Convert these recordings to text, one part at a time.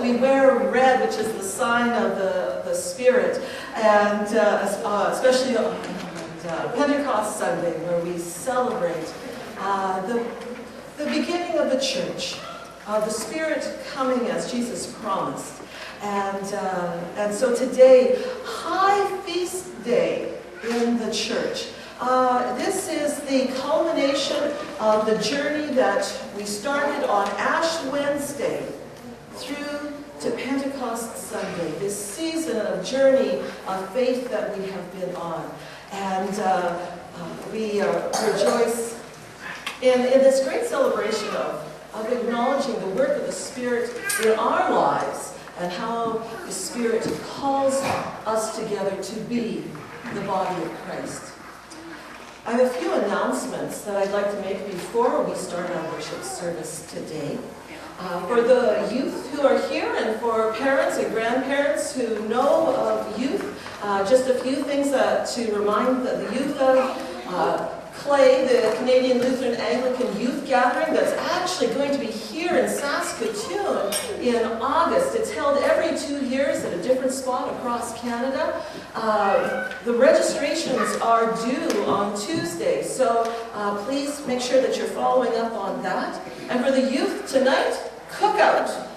we wear red, which is the sign of the Spirit, and especially on Pentecost Sunday, where we celebrate the beginning of the church, the Spirit coming as Jesus promised. And so today, high feast day in the church. This is the culmination of the journey that we started on Ash Wednesday through to Pentecost Sunday, this season of journey of faith that we have been on. And we rejoice in this great celebration of acknowledging the work of the Spirit in our lives and how the Spirit calls us together to be the body of Christ. I have a few announcements that I'd like to make before we start our worship service today. For the youth who are here and for parents and grandparents who know of youth, just a few things to remind the youth of. CLAY, the Canadian Lutheran Anglican Youth Gathering, that's actually going to be here in Saskatoon in August. It's held every 2 years at a different spot across Canada. The registrations are due on Tuesday, so please make sure that you're following up on that. And for the youth tonight, cookout.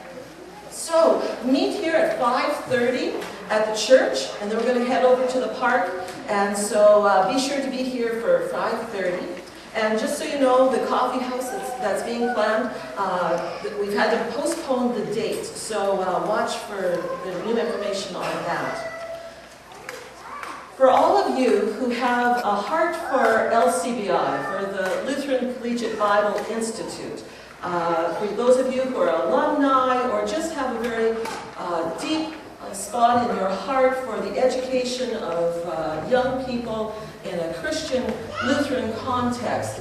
So meet here at 5:30 at the church, and then we're going to head over to the park. And so be sure to be here for 5:30. And just so you know, the coffee house that's being planned, we've had to postpone the date. So watch for the new information on that. For all of you who have a heart for LCBI, for the Lutheran Collegiate Bible Institute, for those of you who are alumni or just have a very deep spot in your heart for the education of young people in a Christian Lutheran context,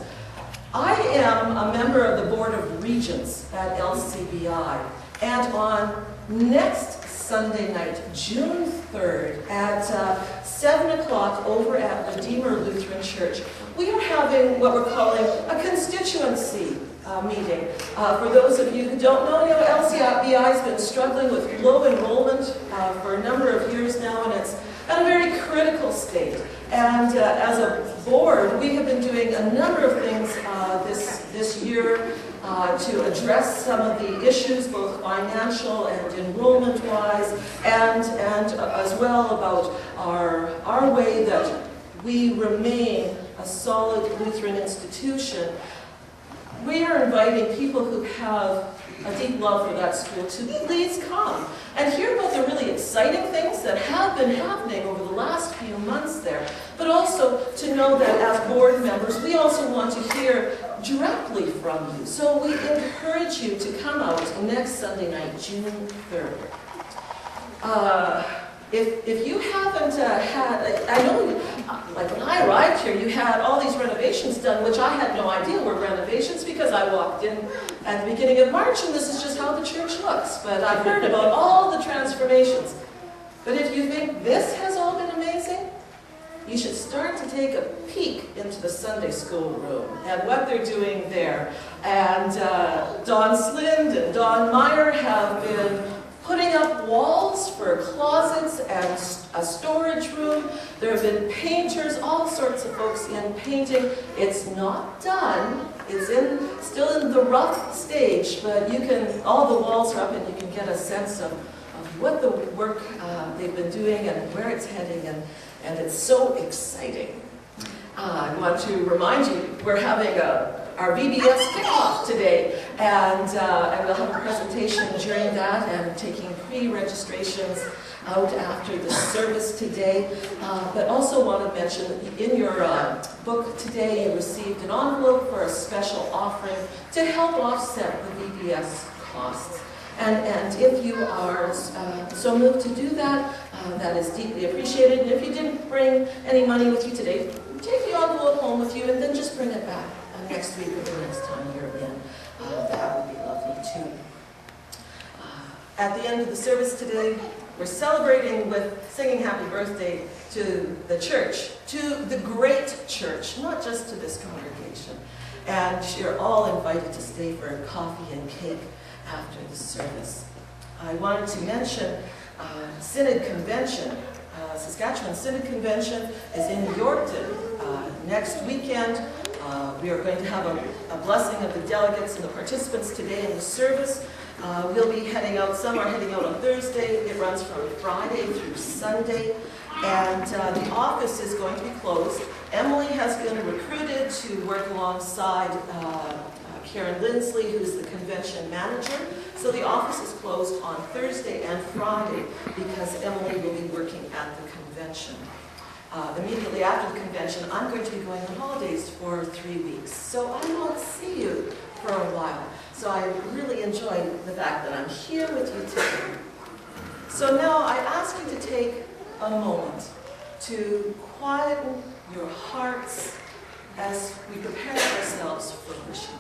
I am a member of the Board of Regents at LCBI, and on next Sunday night, June 3rd, at 7 o'clock over at Redeemer Lutheran Church, we are having what we're calling a constituency meeting. For those of you who don't know, LCBI has been struggling with low enrollment for a number of years now, and it's at a very critical state. And as a board, we have been doing a number of things this year to address some of the issues, both financial and enrollment-wise, and as well about our way that we remain a solid Lutheran institution. We are inviting people who have a deep love for that school to please come and hear about the really exciting things that have been happening over the last few months there, but also to know that as board members, we also want to hear directly from you. So we encourage you to come out next Sunday night, June 3rd. If you haven't had, I know, like when I arrived here, you had all these renovations done, which I had no idea were renovations because I walked in at the beginning of March and this is just how the church looks. But I've heard about all the transformations. But if you think this has all been amazing, you should start to take a peek into the Sunday school room and what they're doing there. And Don Slind and Don Meyer have been putting up walls for closets and a storage room. There have been painters, all sorts of folks in painting. It's not done. It's still in the rough stage, but all the walls are up and you can get a sense of what the work they've been doing and where it's heading, and it's so exciting. I want to remind you, we're having our VBS kickoff today, and we'll have a presentation during that and taking pre-registrations out after the service today. But also want to mention, in your book today, you received an envelope for a special offering to help offset the VBS costs. And if you are so moved to do that, that is deeply appreciated. And if you didn't bring any money with you today, take the envelope home with you and then just bring it back next week or the next time you're in. That would be lovely too. At the end of the service today, we're celebrating with singing happy birthday to the church, to the great church, not just to this congregation. And you're all invited to stay for coffee and cake after the service. I wanted to mention Synod Convention. Saskatchewan Synod Convention is in Yorkton next weekend. We are going to have a blessing of the delegates and the participants today in the service. We'll be heading out, some are heading out on Thursday. It runs from Friday through Sunday. And the office is going to be closed. Emily has been recruited to work alongside Karen Lindsley, who's the convention manager. So the office is closed on Thursday and Friday because Emily will be working at the convention. Immediately after the convention, I'm going to be going on holidays for 3 weeks. So I won't see you for a while. So I really enjoy the fact that I'm here with you today. So now I ask you to take a moment to quieten your hearts as we prepare ourselves for worship.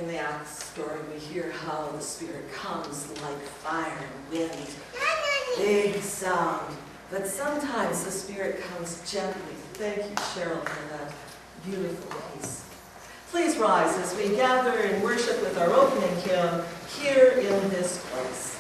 In the Acts story, we hear how the Spirit comes like fire and wind, big sound, but sometimes the Spirit comes gently. Thank you, Cheryl, for that beautiful piece. Please rise as we gather in worship with our opening hymn, Here in This Place.